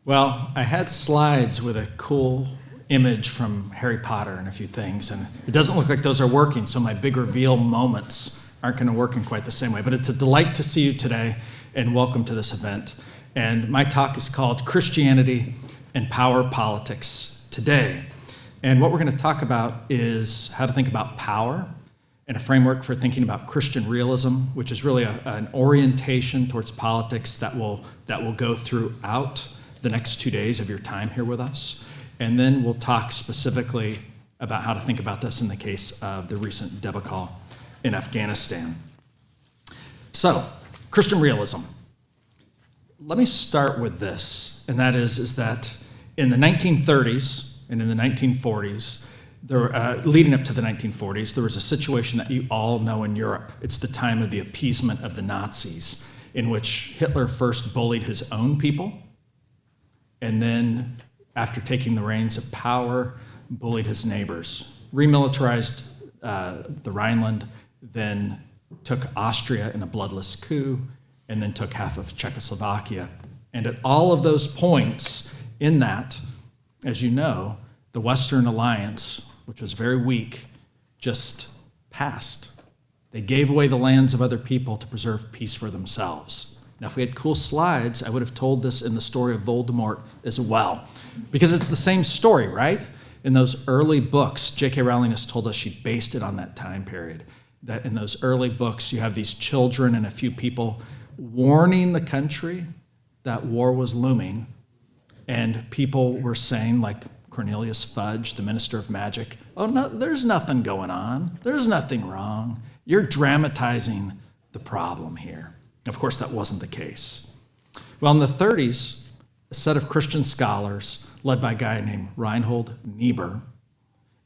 Well, I had slides with a cool image from Harry Potter and a few things, and it doesn't look like those are working, so my big reveal moments aren't going to work in quite the same way. But it's a delight to see you today, and welcome to this event. And my talk is called Christianity and Power Politics Today. And what we're going to talk about is how to think about power and a framework for thinking about Christian realism, which is really an orientation towards politics that will go throughout the next 2 days of your time here with us. And then we'll talk specifically about how to think about this in the case of the recent debacle in Afghanistan. So, Christian realism. Let me start with this, and that is that in the 1930s and in the 1940s, leading up to the 1940s, there was a situation that you all know in Europe. It's the time of the appeasement of the Nazis, in which Hitler first bullied his own people, and then, after taking the reins of power, bullied his neighbors, remilitarized the Rhineland, then took Austria in a bloodless coup, and then took half of Czechoslovakia. And at all of those points in that, as you know, the Western Alliance, which was very weak, just passed. They gave away the lands of other people to preserve peace for themselves. Now, if we had cool slides, I would have told this in the story of Voldemort as well, because it's the same story, right? In those early books, J.K. Rowling has told us she based it on that time period, that in those early books, you have these children and a few people warning the country that war was looming, and people were saying, like Cornelius Fudge, the minister of magic, oh, no, there's nothing going on. There's nothing wrong. You're dramatizing the problem here. Of course, that wasn't the case. Well, in the 30s, a set of Christian scholars, led by a guy named Reinhold Niebuhr,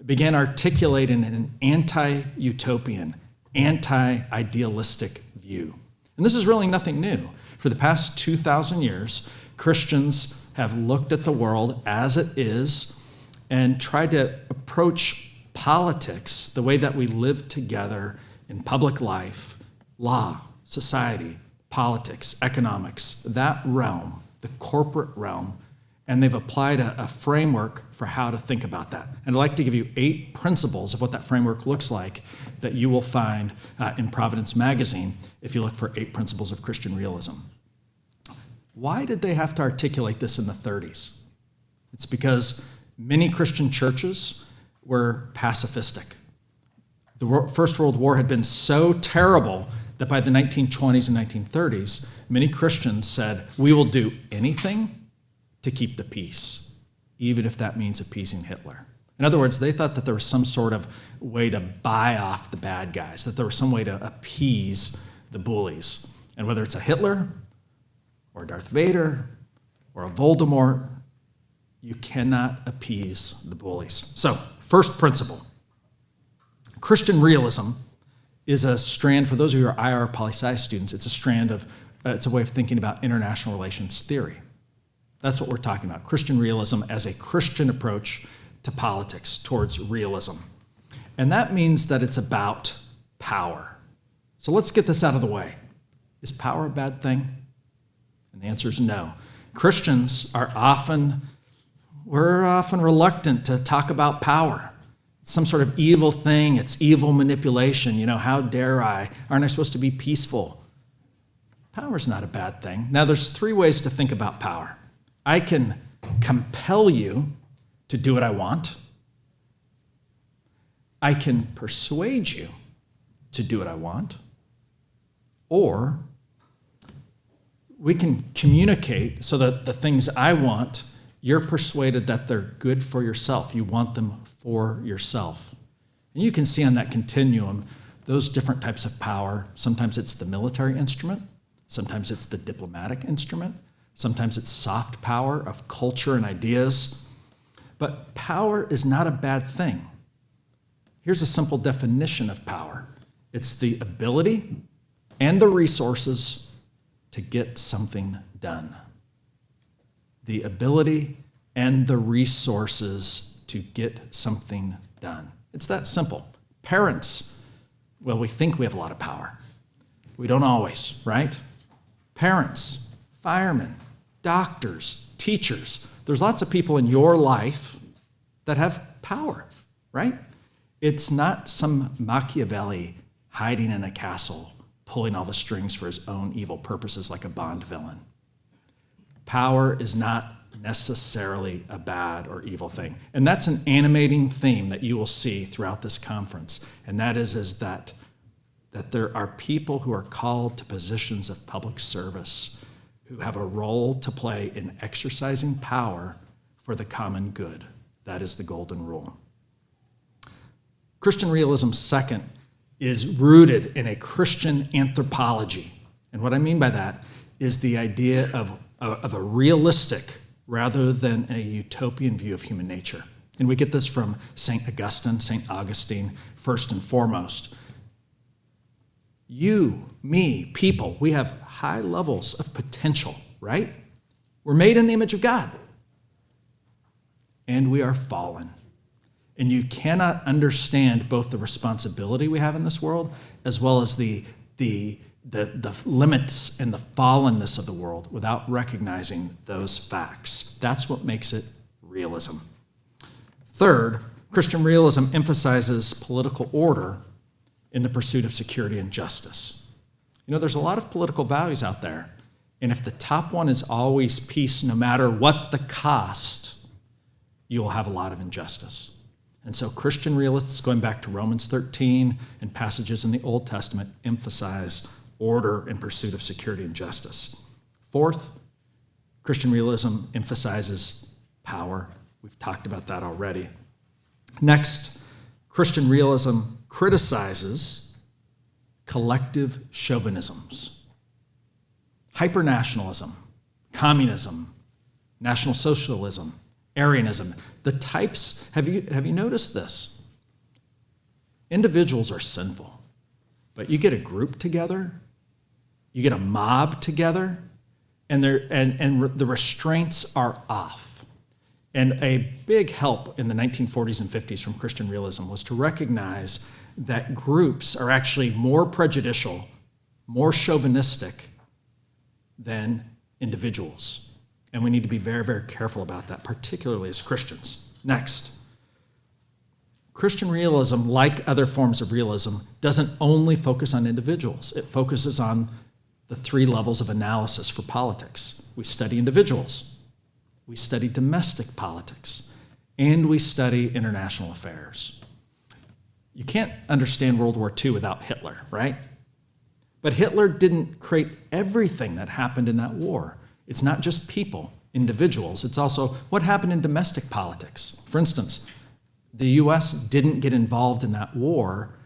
began articulating an anti-utopian, anti-idealistic view. And this is really nothing new. For the past 2,000 years, Christians have looked at the world as it is and tried to approach politics the way that we live together in public life, law, society, politics, economics, that realm, the corporate realm, and they've applied a framework for how to think about that. And I'd like to give you 8 principles of what that framework looks like that you will find in Providence magazine if you look for 8 principles of Christian realism. Why did they have to articulate this in the 30s? It's because many Christian churches were pacifistic. The First World War had been so terrible that by the 1920s and 1930s, many Christians said, we will do anything to keep the peace, even if that means appeasing Hitler. In other words, they thought that there was some sort of way to buy off the bad guys, that there was some way to appease the bullies. And whether it's a Hitler or Darth Vader or a Voldemort, you cannot appease the bullies. So, first principle, Christian realism is a strand, for those of you who are IR poli-sci students, it's a strand of, it's a way of thinking about international relations theory. That's what we're talking about, Christian realism as a Christian approach to politics, towards realism. And that means that it's about power. So let's get this out of the way. Is power a bad thing? And the answer is no. Christians are often reluctant to talk about power. It's some sort of evil thing. It's evil manipulation. You know, how dare I? Aren't I supposed to be peaceful? Power's not a bad thing. Now, there's 3 ways to think about power. I can compel you to do what I want. I can persuade you to do what I want. Or we can communicate so that the things I want, you're persuaded that they're good for yourself. You want them for yourself. And you can see on that continuum those different types of power. Sometimes it's the military instrument. Sometimes it's the diplomatic instrument. Sometimes it's soft power of culture and ideas. But power is not a bad thing. Here's a simple definition of power. It's the ability and the resources to get something done. The ability and the resources to get something done. It's that simple. Parents, well, we think we have a lot of power. We don't always, right? Parents, firemen, doctors, teachers. There's lots of people in your life that have power, right? It's not some Machiavelli hiding in a castle, pulling all the strings for his own evil purposes like a Bond villain. Power is not necessarily a bad or evil thing. And that's an animating theme that you will see throughout this conference. And that is that there are people who are called to positions of public service who have a role to play in exercising power for the common good. That is the golden rule. Christian realism, second, is rooted in a Christian anthropology. And what I mean by that is the idea of a realistic rather than a utopian view of human nature. And we get this from St. Augustine, first and foremost. You, me, people, we have high levels of potential, right? We're made in the image of God. And we are fallen. And you cannot understand both the responsibility we have in this world as well as the limits and the fallenness of the world without recognizing those facts. That's what makes it realism. Third, Christian realism emphasizes political order in the pursuit of security and justice. You know, there's a lot of political values out there, and if the top one is always peace, no matter what the cost, you will have a lot of injustice. And so Christian realists, going back to Romans 13 and passages in the Old Testament, emphasize order in pursuit of security and justice. Fourth, Christian realism emphasizes power. We've talked about that already. Next, Christian realism criticizes collective chauvinisms, hypernationalism, communism, National Socialism, Aryanism. The types, have you noticed this? Individuals are sinful, but you get a group together, you get a mob together, and the restraints are off. And a big help in the 1940s and 50s from Christian realism was to recognize that groups are actually more prejudicial, more chauvinistic than individuals. And we need to be very, very careful about that, particularly as Christians. Next, Christian realism, like other forms of realism, doesn't only focus on individuals. It focuses on the three levels of analysis for politics. We study individuals, we study domestic politics, and we study international affairs. You can't understand World War II without Hitler, right? But Hitler didn't create everything that happened in that war. It's not just people, individuals. It's also what happened in domestic politics. For instance, the U.S. didn't get involved in that war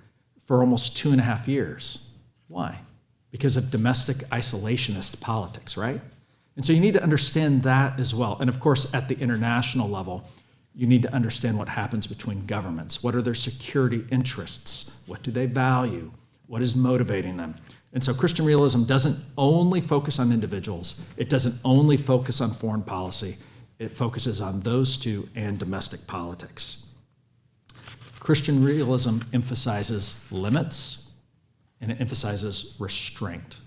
for almost 2.5 years. Why? Because of domestic isolationist politics, right? And so you need to understand that as well. And of course, at the international level, you need to understand what happens between governments. What are their security interests? What do they value? What is motivating them? And so Christian realism doesn't only focus on individuals. It doesn't only focus on foreign policy. It focuses on those two and domestic politics. Christian realism emphasizes limits and it emphasizes restraint.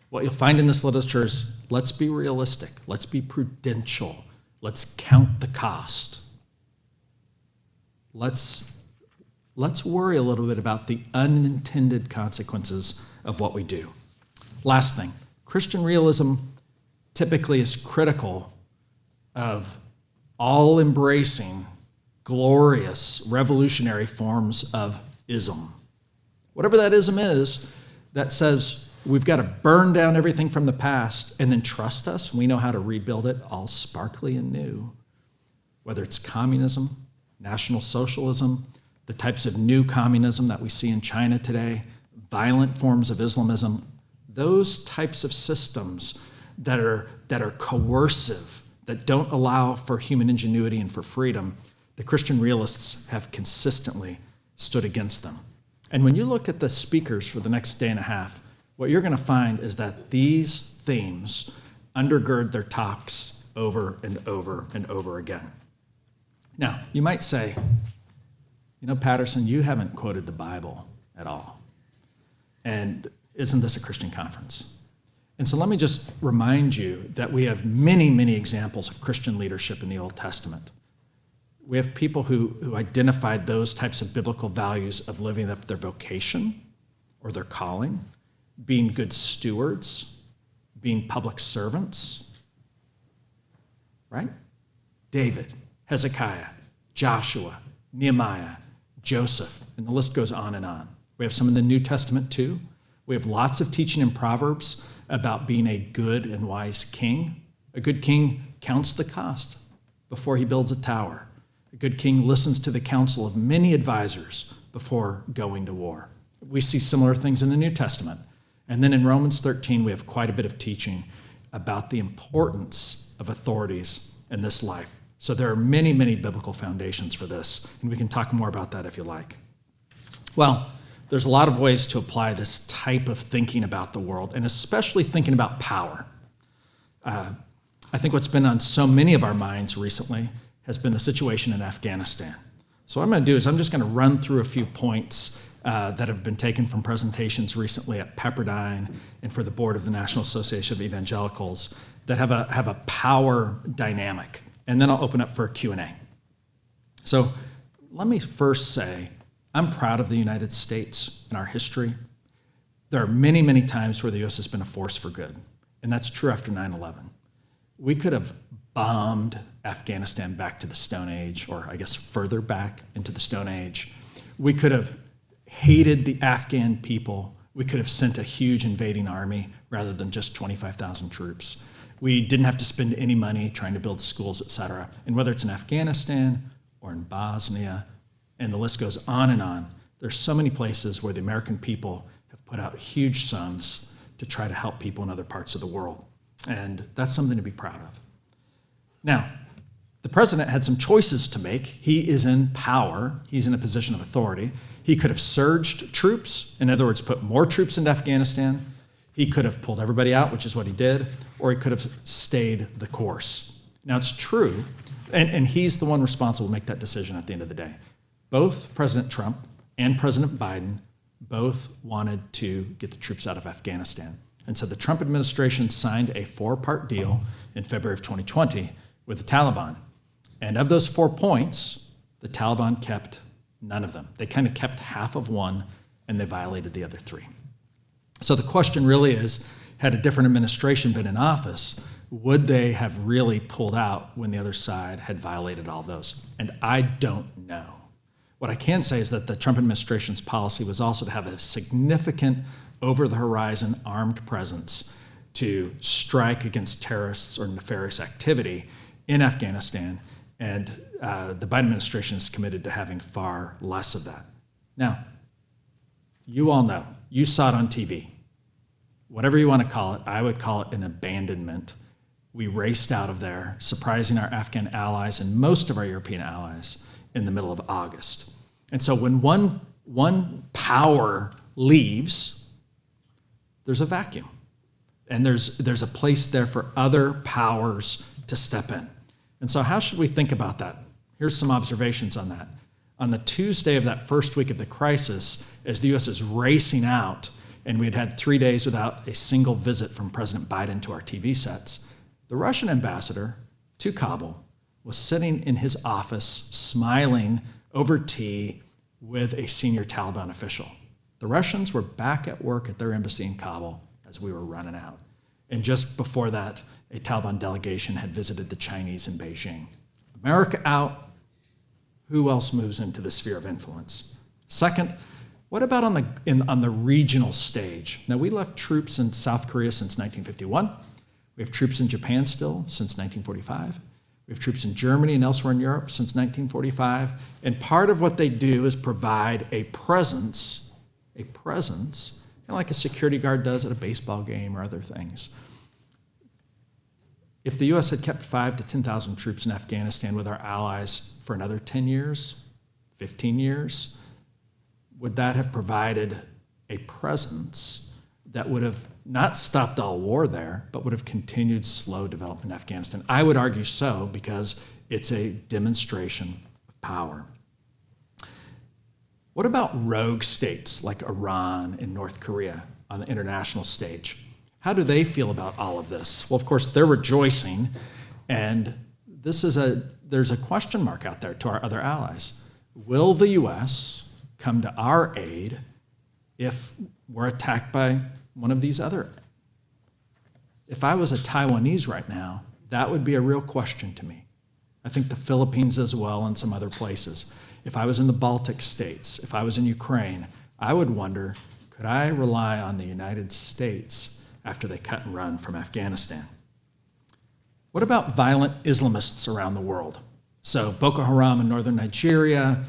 What you'll find in this literature is let's be realistic, let's be prudential, let's count the cost. Let's worry a little bit about the unintended consequences of what we do. Last thing, Christian realism typically is critical of all-embracing, glorious, revolutionary forms of ism. Whatever that ism is, that says we've got to burn down everything from the past and then trust us. We know how to rebuild it all sparkly and new. Whether it's communism, National Socialism, the types of new communism that we see in China today, violent forms of Islamism, those types of systems that are coercive, that don't allow for human ingenuity and for freedom, the Christian realists have consistently stood against them. And when you look at the speakers for the next day and a half, what you're going to find is that these themes undergird their talks over and over and over again. Now, you might say, Patterson, you haven't quoted the Bible at all. And isn't this a Christian conference? And so let me just remind you that we have many, many examples of Christian leadership in the Old Testament. We have people who identified those types of biblical values of living up their vocation or their calling, being good stewards, being public servants, right? David, Hezekiah, Joshua, Nehemiah, Joseph, and the list goes on and on. We have some in the New Testament too. We have lots of teaching in Proverbs about being a good and wise king. A good king counts the cost before he builds a tower. A good king listens to the counsel of many advisors before going to war. We see similar things in the New Testament. And then in Romans 13, we have quite a bit of teaching about the importance of authorities in this life. So there are many, many biblical foundations for this, and we can talk more about that if you like. Well, there's a lot of ways to apply this type of thinking about the world, and especially thinking about power. I think what's been on so many of our minds recently has been the situation in Afghanistan. So what I'm going to do is I'm just going to run through a few points that have been taken from presentations recently at Pepperdine and for the board of the National Association of Evangelicals that have a power dynamic. And then I'll open up for a Q&A. So let me first say, I'm proud of the United States and our history. There are many, many times where the U.S. has been a force for good, and that's true after 9/11. We could have bombed Afghanistan back to the Stone Age, or I guess further back into the Stone Age. We could have hated the Afghan people. We could have sent a huge invading army rather than just 25,000 troops. We didn't have to spend any money trying to build schools, et cetera. And whether it's in Afghanistan or in Bosnia, and the list goes on and on, there's so many places where the American people have put out huge sums to try to help people in other parts of the world. And that's something to be proud of. Now, the president had some choices to make. He is in power. He's in a position of authority. He could have surged troops, in other words, put more troops into Afghanistan. He could have pulled everybody out, which is what he did, or he could have stayed the course. Now, it's true, and he's the one responsible to make that decision at the end of the day. Both President Trump and President Biden both wanted to get the troops out of Afghanistan. And so the Trump administration signed a 4-part deal in February of 2020 with the Taliban. And of those 4 points, the Taliban kept none of them. They kind of kept half of one, and they violated the other 3. So the question really is, had a different administration been in office, would they have really pulled out when the other side had violated all those? And I don't know. What I can say is that the Trump administration's policy was also to have a significant over-the-horizon armed presence to strike against terrorists or nefarious activity in Afghanistan, and the Biden administration is committed to having far less of that. Now, you all know, you saw it on TV. Whatever you want to call it, I would call it an abandonment. We raced out of there, surprising our Afghan allies and most of our European allies in the middle of August. And so when one power leaves, there's a vacuum. And there's a place there for other powers to step in. And so how should we think about that? Here's some observations on that. On the Tuesday of that first week of the crisis, as the U.S. is racing out, and we had 3 days without a single visit from President Biden to our TV sets, the Russian ambassador to Kabul was sitting in his office smiling over tea with a senior Taliban official. The Russians were back at work at their embassy in Kabul as we were running out. And just before that, a Taliban delegation had visited the Chinese in Beijing. America out, who else moves into the sphere of influence? Second, what about on the regional stage? Now, we left troops in South Korea since 1951. We have troops in Japan still since 1945. We have troops in Germany and elsewhere in Europe since 1945. And part of what they do is provide a presence, kind of like a security guard does at a baseball game or other things. If the U.S. had kept 5,000 to 10,000 troops in Afghanistan with our allies for another 10 years, 15 years, would that have provided a presence that would have not stopped all war there, but would have continued slow development in Afghanistan? I would argue so, because it's a demonstration of power. What about rogue states like Iran and North Korea on the international stage? How do they feel about all of this? Well, of course, they're rejoicing, and there's a question mark out there to our other allies. Will the U.S. come to our aid if we're attacked by one of these other? If I was a Taiwanese right now, that would be a real question to me. I think the Philippines as well and some other places. If I was in the Baltic states, if I was in Ukraine, I would wonder, could I rely on the United States after they cut and run from Afghanistan? What about violent Islamists around the world? So Boko Haram in northern Nigeria,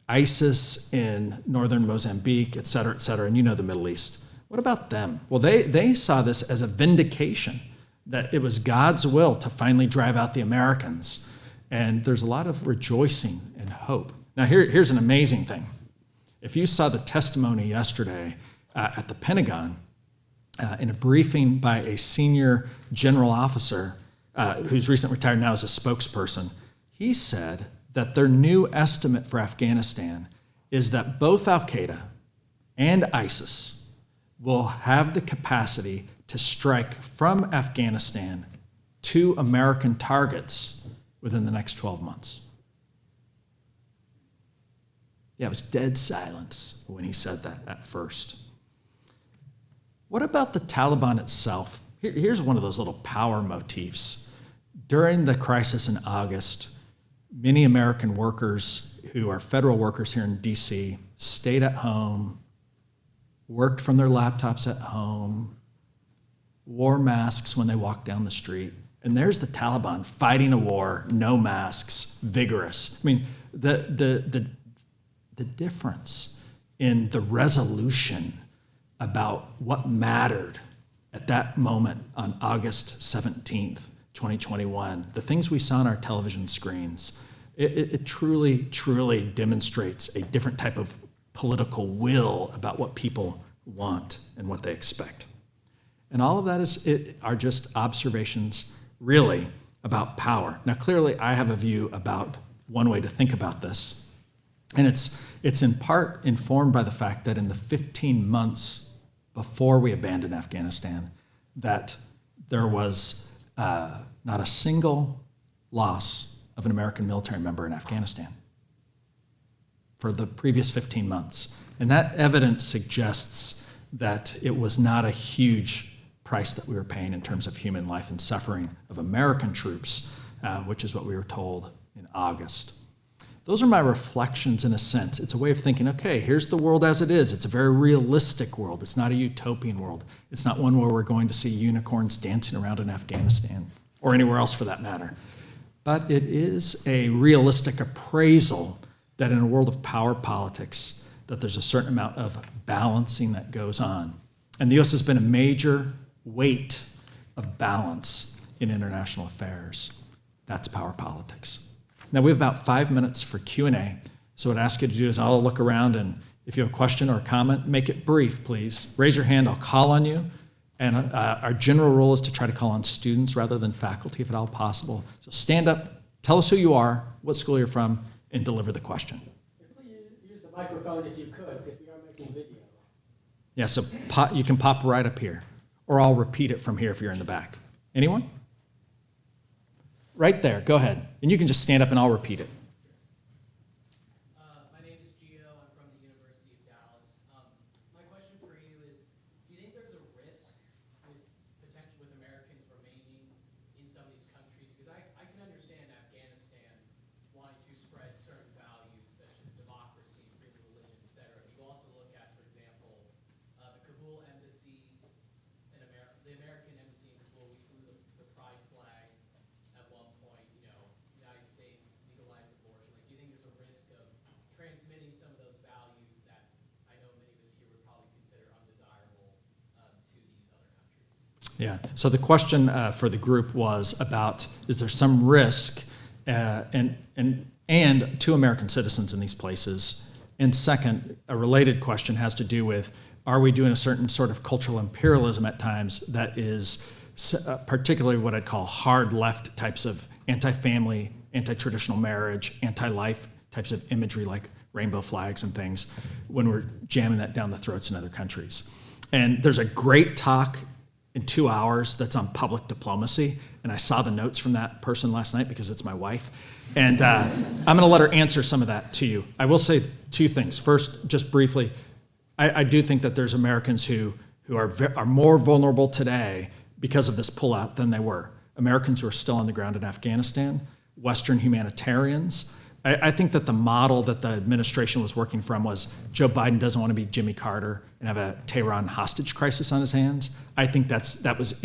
ISIS in northern Mozambique, et cetera, and you know the Middle East. What about them? Well, they saw this as a vindication that it was God's will to finally drive out the Americans. And there's a lot of rejoicing and hope. Now, here's an amazing thing. If you saw the testimony yesterday at the Pentagon, in a briefing by a senior general officer who's recently retired now as a spokesperson, he said that their new estimate for Afghanistan is that both Al-Qaeda and ISIS will have the capacity to strike from Afghanistan to American targets within the next 12 months. Yeah, it was dead silence when he said that at first. What about the Taliban itself? Here's one of those little power motifs. During the crisis in August, many American workers who are federal workers here in DC stayed at home, worked from their laptops at home, wore masks when they walked down the street. And there's the Taliban fighting a war, no masks, vigorous. I mean, the difference in the resolution about what mattered at that moment on August 17th, 2021, the things we saw on our television screens, it truly, truly demonstrates a different type of political will about what people want and what they expect. And all of that are just observations, really, about power. Now, clearly, I have a view about one way to think about this, and it's in part informed by the fact that in the 15 months before we abandoned Afghanistan, that there was not a single loss of an American military member in Afghanistan for the previous 15 months. And that evidence suggests that it was not a huge price that we were paying in terms of human life and suffering of American troops, which is what we were told in August. Those are my reflections in a sense. It's a way of thinking, okay, here's the world as it is. It's a very realistic world. It's not a utopian world. It's not one where we're going to see unicorns dancing around in Afghanistan or anywhere else for that matter. But it is a realistic appraisal that in a world of power politics, that there's a certain amount of balancing that goes on. And the U.S. has been a major weight of balance in international affairs. That's power politics. Now, we have about 5 minutes for Q&A. So what I'd ask you to do is I'll look around, and if you have a question or a comment, make it brief, please. Raise your hand, I'll call on you. And our general rule is to try to call on students rather than faculty, if at all possible. So stand up, tell us who you are, what school you're from, and deliver the question. Please use the microphone if you could, because we are making video. Yeah, so you can pop right up here, or I'll repeat it from here if you're in the back. Anyone? Right there, go ahead. And you can just stand up and I'll repeat it. My name is Gio. I'm from the University of Dallas. My question for you is, do you think there's a risk with Americans remaining in some of these countries? Because I can understand Afghanistan wanting to spread certain values such as democracy, freedom of religion, et cetera. You also look at, for example, the Kabul embassy in America, the American embassy in Kabul, we flew the pride flag. At one point, United States legalized abortion. Like, do you think there's a risk of transmitting some of those values that I know many of us here would probably consider undesirable to these other countries? Yeah, so the question for the group was about, is there some risk and to American citizens in these places? And second, a related question has to do with, are we doing a certain sort of cultural imperialism at times that is particularly what I'd call hard left types of anti-family, anti-traditional marriage, anti-life types of imagery like rainbow flags and things when we're jamming that down the throats in other countries. And there's a great talk in 2 hours that's on public diplomacy. And I saw the notes from that person last night because it's my wife. And I'm going to let her answer some of that to you. I will say 2 things. First, just briefly, I do think that there's Americans who are more vulnerable today because of this pullout than they were. Americans who are still on the ground in Afghanistan, Western humanitarians. I think that the model that the administration was working from was Joe Biden doesn't want to be Jimmy Carter and have a Tehran hostage crisis on his hands. I think that was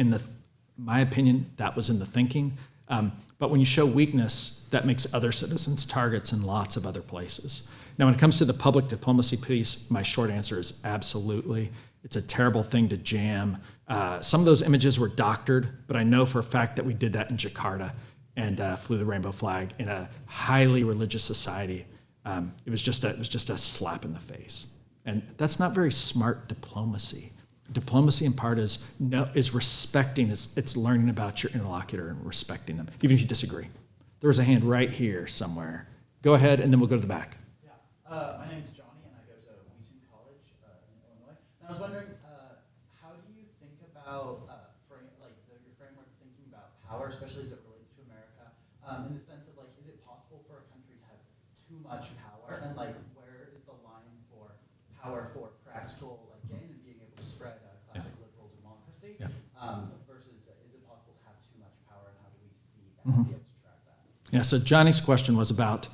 my opinion, that was in the thinking. But when you show weakness, that makes other citizens targets in lots of other places. Now, when it comes to the public diplomacy piece, my short answer is absolutely. It's a terrible thing to jam. Some of those images were doctored, but I know for a fact that we did that in Jakarta and flew the rainbow flag in a highly religious society. It was just a slap in the face. And that's not very smart diplomacy. Diplomacy in part is respecting, it's learning about your interlocutor and respecting them, even if you disagree. There was a hand right here somewhere. Go ahead, and then we'll go to the back. Yeah, my name's Johnny, and I go to Wheaton College in Illinois. And I was wondering, how do you think about your framework of thinking about power, especially as it relates to America, in the sense of is it possible for a country to have too much power, and where is the line for power for practical gain and being able to spread classic liberal democracy, versus is it possible to have too much power, and how do we see that, be able to track that? Yeah, so Johnny's question was about,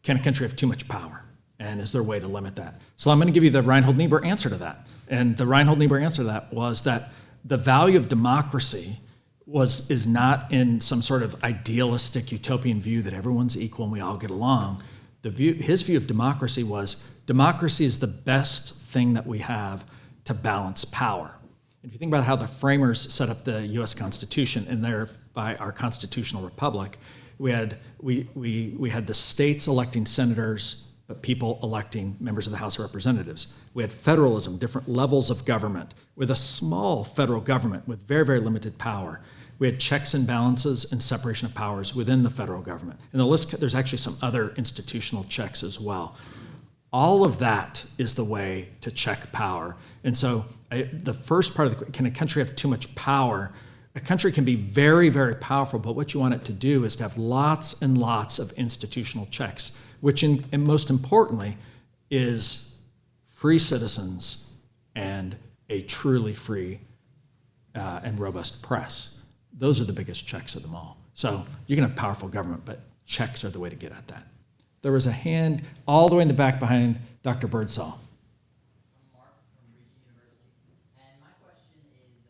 can a country have too much power? And is there a way to limit that? So I'm going to give you the Reinhold Niebuhr answer to that. And the Reinhold Niebuhr answer to that was that the value of democracy is not in some sort of idealistic utopian view that everyone's equal and we all get along. His view of democracy is the best thing that we have to balance power. If you think about how the framers set up the U.S. Constitution, and thereby our constitutional republic, we had the states electing senators, but people electing members of the House of Representatives. We had federalism, different levels of government, with a small federal government with very, very limited power. We had checks and balances and separation of powers within the federal government. In the list, there's actually some other institutional checks as well. All of that is the way to check power. And so the first part of can a country have too much power? A country can be very, very powerful, but what you want it to do is to have lots and lots of institutional checks, which, and most importantly, is free citizens and a truly free and robust press. Those are the biggest checks of them all. So you can have powerful government, but checks are the way to get at that. There was a hand all the way in the back behind Dr. Birdsall. I'm Mark from Regent University, and my question is,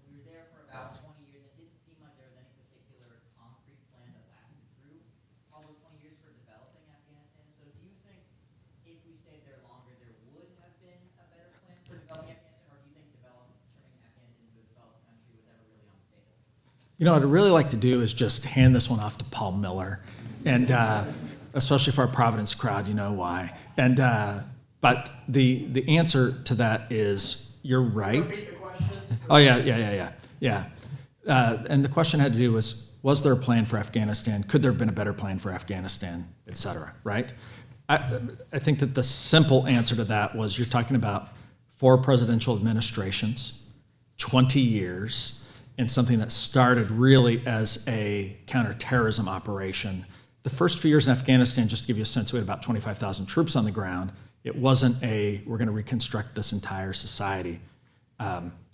we were there for about 20 years. It didn't seem like there was any particular concrete plan that lasted through all those 20 years for developing Afghanistan. So do you think if we stayed there longer, there would have been a better plan for developing Afghanistan, or do you think turning Afghanistan into a developed country was ever really on the table? You know, what I'd really like to do is just hand this one off to Paul Miller, and especially for our Providence crowd, you know why. And but the answer to that is you're right. Repeat the question. Oh yeah. And the question had to do was there a plan for Afghanistan? Could there have been a better plan for Afghanistan, et cetera, right? I think that the simple answer to that was you're talking about 4 presidential administrations, 20 years, and something that started really as a counterterrorism operation. The first few years in Afghanistan, just to give you a sense, we had about 25,000 troops on the ground. It wasn't we're going to reconstruct this entire society.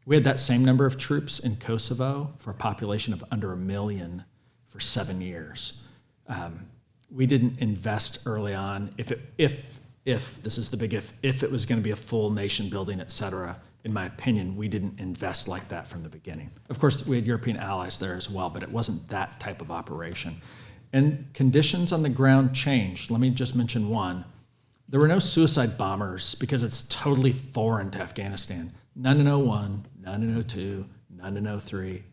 We had that same number of troops in Kosovo for a population of under 1 million for 7 years. We didn't invest early on. If this is the big if it was going to be a full nation building, et cetera, in my opinion, we didn't invest like that from the beginning. Of course, we had European allies there as well, but it wasn't that type of operation. And conditions on the ground changed. Let me just mention one. There were no suicide bombers because it's totally foreign to Afghanistan. None in 01, none in 02, none in 03.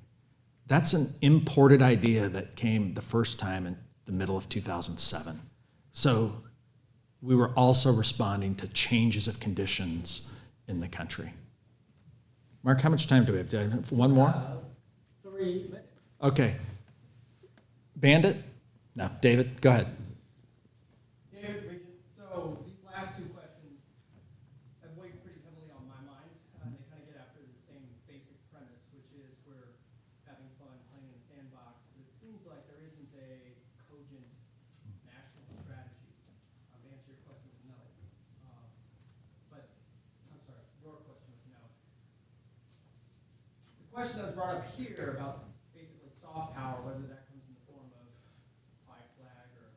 That's an imported idea that came the first time in the middle of 2007. So we were also responding to changes of conditions in the country. Mark, how much time do we have? Do I have one more? 3 minutes. Okay. Bandit? No, David, go ahead. David, Regent, so these last 2 questions have weighed pretty heavily on my mind. They kind of get at question that was brought up here about basically soft power, whether that comes in the form of flag or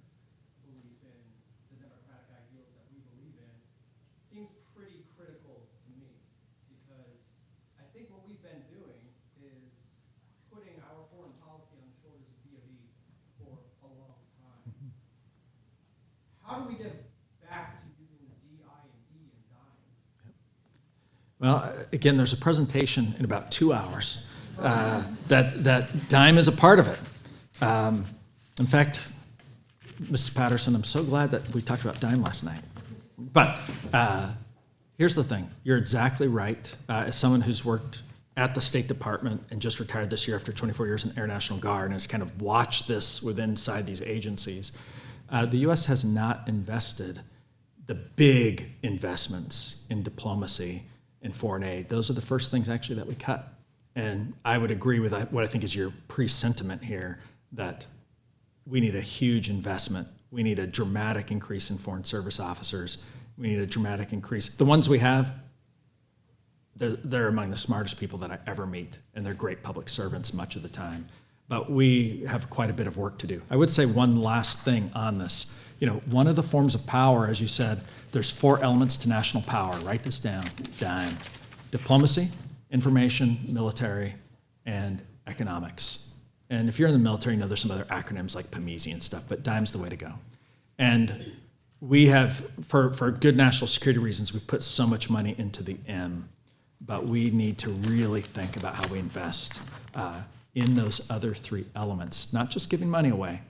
belief in the democratic ideals that we believe in, seems pretty critical to me, because I think what we've been doing is putting our foreign policy on the shoulders of DoD for a long time. How do we get back to using the DI and E in dying? Well, again, there's a presentation in about 2 hours that DIME is a part of it. In fact, Mrs. Patterson, I'm so glad that we talked about DIME last night. But here's the thing. You're exactly right. As someone who's worked at the State Department and just retired this year after 24 years in Air National Guard and has kind of watched this inside these agencies, the U.S. has not invested the big investments in diplomacy and foreign aid. Those are the first things actually that we cut. And I would agree with what I think is your pre-sentiment here, that we need a huge investment. We need a dramatic increase in foreign service officers. We need a dramatic increase. The ones we have, they're among the smartest people that I ever meet, and they're great public servants much of the time. But we have quite a bit of work to do. I would say one last thing on this. One of the forms of power, as you said, there's 4 elements to national power. Write this down. DIME. Diplomacy, information, military, and economics. And if you're in the military, there's some other acronyms like PMESI and stuff, but DIME's the way to go. And we have, for good national security reasons, we've put so much money into the M, but we need to really think about how we invest in those other 3 elements, not just giving money away,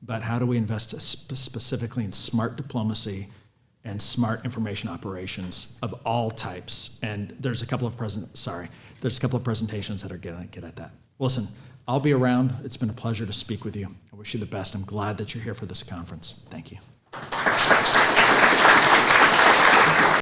but how do we invest specifically in smart diplomacy and smart information operations of all types. And there's a couple of presentations that are going to get at that. Listen, I'll be around. It's been a pleasure to speak with you. I wish you the best. I'm glad that you're here for this conference. Thank you.